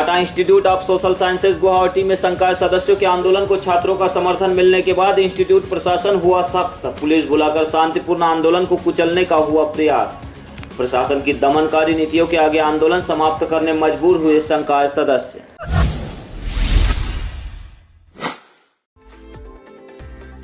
Tata institute of social sciences Guwahati में संकाय सदस्यों के आंदोलन को छात्रों का समर्थन मिलने के बाद इंस्टीट्यूट प्रशासन हुआ सख्त। पुलिस बुलाकर शांतिपूर्ण आंदोलन को कुचलने का हुआ प्रयास। प्रशासन की दमनकारी नीतियों के आगे आंदोलन समाप्त करने मजबूर हुए संकाय सदस्य।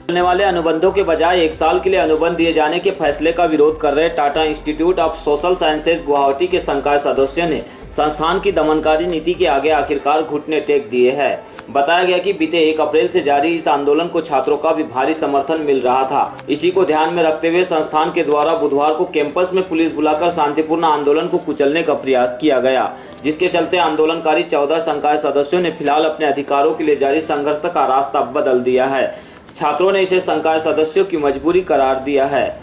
चलने वाले अनुबंधों के बजाय 1 साल के लिए अनुबंध दिए जाने के फैसले का विरोध कर रहे Tata institute of social sciences Guwahati के संकाय सदस्यों ने संस्थान की दमनकारी नीति के आगे आखिरकार घुटने टेक दिए हैं। बताया गया कि बीते 1 अप्रैल से जारी इस आंदोलन को छात्रों का भी भारी समर्थन मिल रहा था। इसी को ध्यान में रखते हुए संस्थान के द्वारा बुधवार को कैंपस में पुलिस बुलाकर शांतिपूर्ण आंदोलन को कुचलने का प्रयास किया गया, जिसके चलते आंदोलनकारी 14 संकाय सदस्यों ने फिलहाल अपने अधिकारों के लिए जारी संघर्ष का रास्ता बदल दिया है। छात्रों ने इसे संकाय सदस्यों की मजबूरी करार दिया है।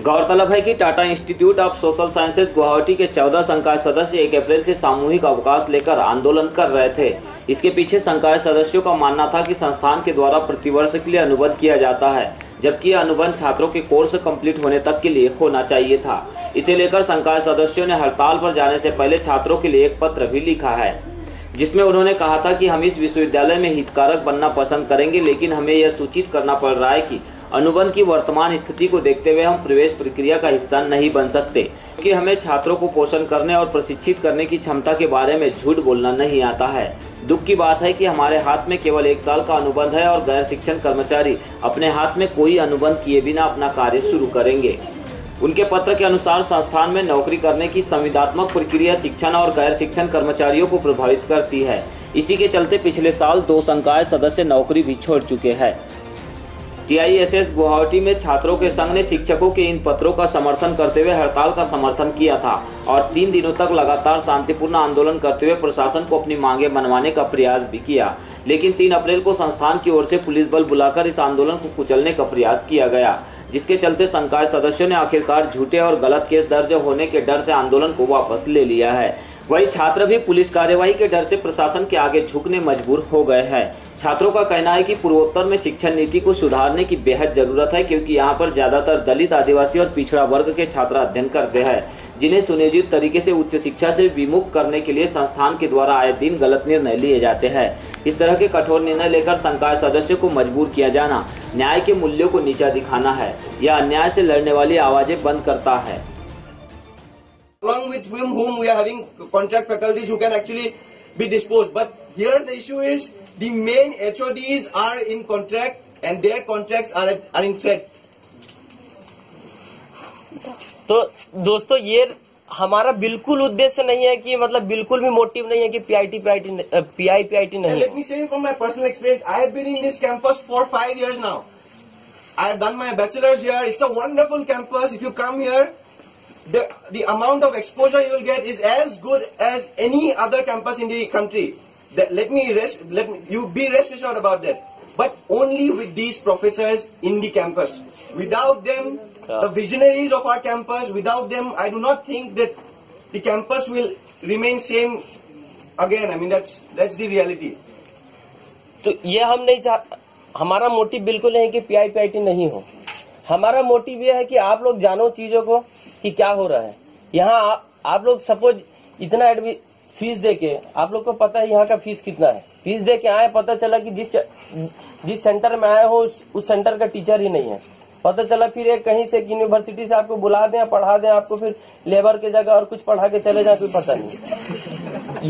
गौरतलब है कि Tata institute of social sciences Guwahati के 14 संकाय सदस्य 1 अप्रैल से सामूहिक अवकाश लेकर आंदोलन कर रहे थे। इसके पीछे संकाय सदस्यों का मानना था कि संस्थान के द्वारा प्रतिवर्ष के लिए अनुबंध किया जाता है, जबकि यह अनुबंध छात्रों के कोर्स कंप्लीट होने तक के लिए होना चाहिए था। इसे लेकर संकाय सदस्यों ने हड़ताल पर जाने से पहले छात्रों के लिए एक पत्र भी लिखा है, जिसमें उन्होंने कहा था कि हम इस विश्वविद्यालय में हितकारक बनना पसंद करेंगे, लेकिन हमें यह सूचित करना पड़ रहा है कि अनुबंध की वर्तमान स्थिति को देखते हुए हम प्रवेश प्रक्रिया का हिस्सा नहीं बन सकते, क्योंकि हमें छात्रों को पोषण करने और प्रशिक्षित करने की क्षमता के बारे में झूठ बोलना नहीं आता है। दुख की बात है कि हमारे हाथ में केवल 1 साल का अनुबंध है और गैर शिक्षण कर्मचारी अपने हाथ में कोई अनुबंध किए बिना अपना कार्य शुरू करेंगे। उनके पत्र के अनुसार संस्थान में नौकरी करने की संविदात्मक प्रक्रिया शिक्षण और गैर शिक्षण कर्मचारियों को प्रभावित करती है। इसी के चलते पिछले साल 2 संकाय सदस्य नौकरी भी छोड़ चुके हैं। TISS गुवाहाटी में छात्रों के संघ ने शिक्षकों के इन पत्रों का समर्थन करते हुए हड़ताल का समर्थन किया था और 3 दिनों तक लगातार शांतिपूर्ण आंदोलन करते हुए प्रशासन को अपनी मांगे मनवाने का प्रयास भी किया। लेकिन 3 अप्रैल को संस्थान की ओर से पुलिस बल बुलाकर इस आंदोलन को कुचलने का प्रयास किया गया, जिसके चलते संकाय सदस्यों ने आखिरकार झूठे और गलत केस दर्ज होने के डर से आंदोलन को वापस ले लिया है। वही छात्र भी पुलिस कार्यवाही के डर से प्रशासन के आगे झुकने मजबूर हो गए हैं। छात्रों का कहना है कि पूर्वोत्तर में शिक्षण नीति को सुधारने की बेहद जरूरत है, क्योंकि यहाँ पर ज्यादातर दलित, आदिवासी और पिछड़ा वर्ग के छात्र अध्ययन करते हैं, जिन्हें सुनियोजित तरीके से उच्च शिक्षा से विमुख करने के लिए संस्थान के द्वारा आए दिन गलत निर्णय लिए जाते हैं। इस तरह के कठोर निर्णय लेकर संकाय सदस्यों को मजबूर किया जाना न्याय के मूल्यों को नीचा दिखाना है। यह अन्याय से लड़ने वाली आवाजें बंद करता है। Along with whom we are having contract faculties who can actually be disposed. But here the issue is the main HODs are in contract and their contracts are in threat. तो दोस्तों ये हमारा बिल्कुल उद्देश्य नहीं है कि मतलब बिल्कुल भी मोटिव नहीं है कि PIPIT नहीं। Let me say from my personal experience, I have been in this campus for 5 years now. I have done my bachelor's here. It's a wonderful campus. If you come here, the amount of exposure you will get is as good as any other campus in the country. Let you be rest assured about that. But only with these professors in the campus. Without them, the visionaries of our campus, without them, I do not think that the campus will remain same again. I mean, that's the reality. तो ये हम नहीं हमारा motive बिल्कुल नहीं कि PIPIT नहीं हो। हमारा मोटिव ये है कि आप लोग जानो चीजों को कि क्या हो रहा है यहाँ। आप लोग सपोज इतना फीस देके, आप लोग को पता है यहाँ का फीस कितना है, फीस देके आए, पता चला कि जिस सेंटर में आए हो उस सेंटर का टीचर ही नहीं है। पता चला फिर एक कहीं से यूनिवर्सिटी से आपको बुला दें, पढ़ा दें, आपको फिर लेबर के जगह और कुछ पढ़ा के चले जाए, कोई पता नहीं।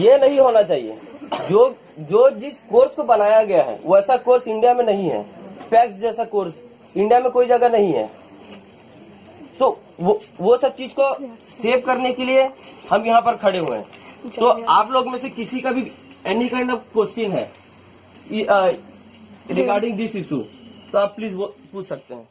ये नहीं होना चाहिए। जो जिस कोर्स को बनाया गया है वैसा कोर्स इंडिया में नहीं है। पैक्स जैसा कोर्स इंडिया में कोई जगह नहीं है। तो वो सब चीज को सेव करने के लिए हम यहाँ पर खड़े हुए हैं। तो आप लोग में से किसी का भी एनी काइंड ऑफ क्वेश्चन है रिगार्डिंग दिस इशू, तो आप प्लीज वो पूछ सकते हैं।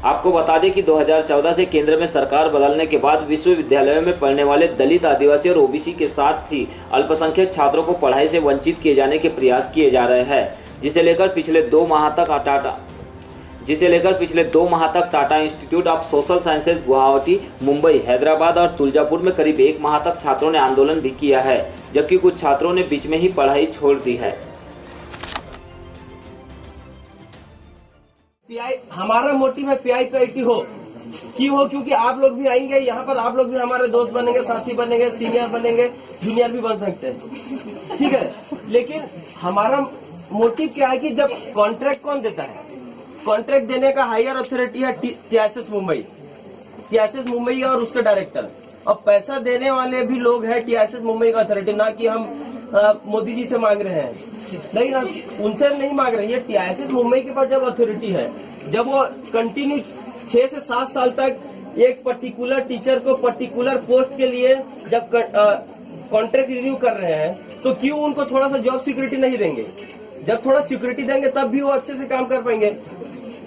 आपको बता दें कि 2014 से केंद्र में सरकार बदलने के बाद विश्वविद्यालयों में पढ़ने वाले दलित, आदिवासी और OBC के साथ ही अल्पसंख्यक छात्रों को पढ़ाई से वंचित किए जाने के प्रयास किए जा रहे हैं, जिसे लेकर पिछले 2 माह तक Tata institute of social sciences Guwahati, Mumbai, Hyderabad और तुलजापुर में करीब 1 माह तक छात्रों ने आंदोलन भी किया है, जबकि कुछ छात्रों ने बीच में ही पढ़ाई छोड़ दी है। हमारा मोटिव है PIPIT हो, क्यों हो? क्योंकि आप लोग भी आएंगे यहाँ पर, आप लोग भी हमारे दोस्त बनेंगे, साथी बनेंगे, सीनियर बनेंगे, जूनियर भी बन सकते हैं, ठीक है। लेकिन हमारा मोटिव क्या है कि जब कॉन्ट्रैक्ट कौन देता है? कॉन्ट्रैक्ट देने का हायर अथॉरिटी है TISS मुंबई और उसके डायरेक्टर, और पैसा देने वाले भी लोग हैं TISS मुंबई का अथॉरिटी, ना कि हम मोदी जी से मांग रहे हैं, नहीं ना, उनसे नहीं मांग रहे हैं। ये TISS मुंबई के पास जब अथॉरिटी है, जब वो कंटिन्यू 6 से 7 साल तक एक पर्टिकुलर टीचर को पर्टिकुलर पोस्ट के लिए जब कॉन्ट्रैक्ट रिन्यू कर रहे हैं, तो क्यों उनको थोड़ा सा जॉब सिक्योरिटी नहीं देंगे? जब थोड़ा सिक्योरिटी देंगे तब भी वो अच्छे से काम कर पाएंगे,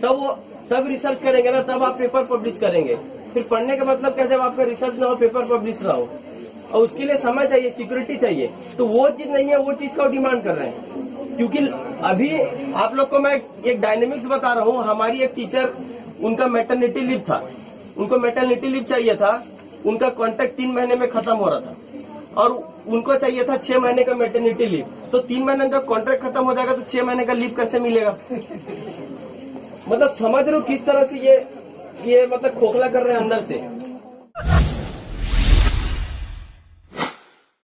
तब रिसर्च करेंगे ना, तब आप पेपर पब्लिश करेंगे। फिर पढ़ने का मतलब क्या, जब आपका रिसर्च ना हो, पेपर पब्लिश ना हो, और उसके लिए समय चाहिए, सिक्योरिटी चाहिए, तो वो चीज नहीं है, वो चीज का डिमांड कर रहे हैं। क्योंकि अभी आप लोग को मैं एक डायनेमिक्स बता रहा हूँ। हमारी एक टीचर, उनका मैटरनिटी लीव था, उनको मैटरनिटी लीव चाहिए था, उनका कॉन्ट्रैक्ट 3 महीने में खत्म हो रहा था, और उनको चाहिए था 6 महीने का मैटरनिटी लीव। तो 3 महीने जब कॉन्ट्रैक्ट खत्म हो जाएगा तो 6 महीने का लीव कैसे मिलेगा? मतलब समझ रहे हो किस तरह से ये मतलब खोखला कर रहे हैं अंदर से।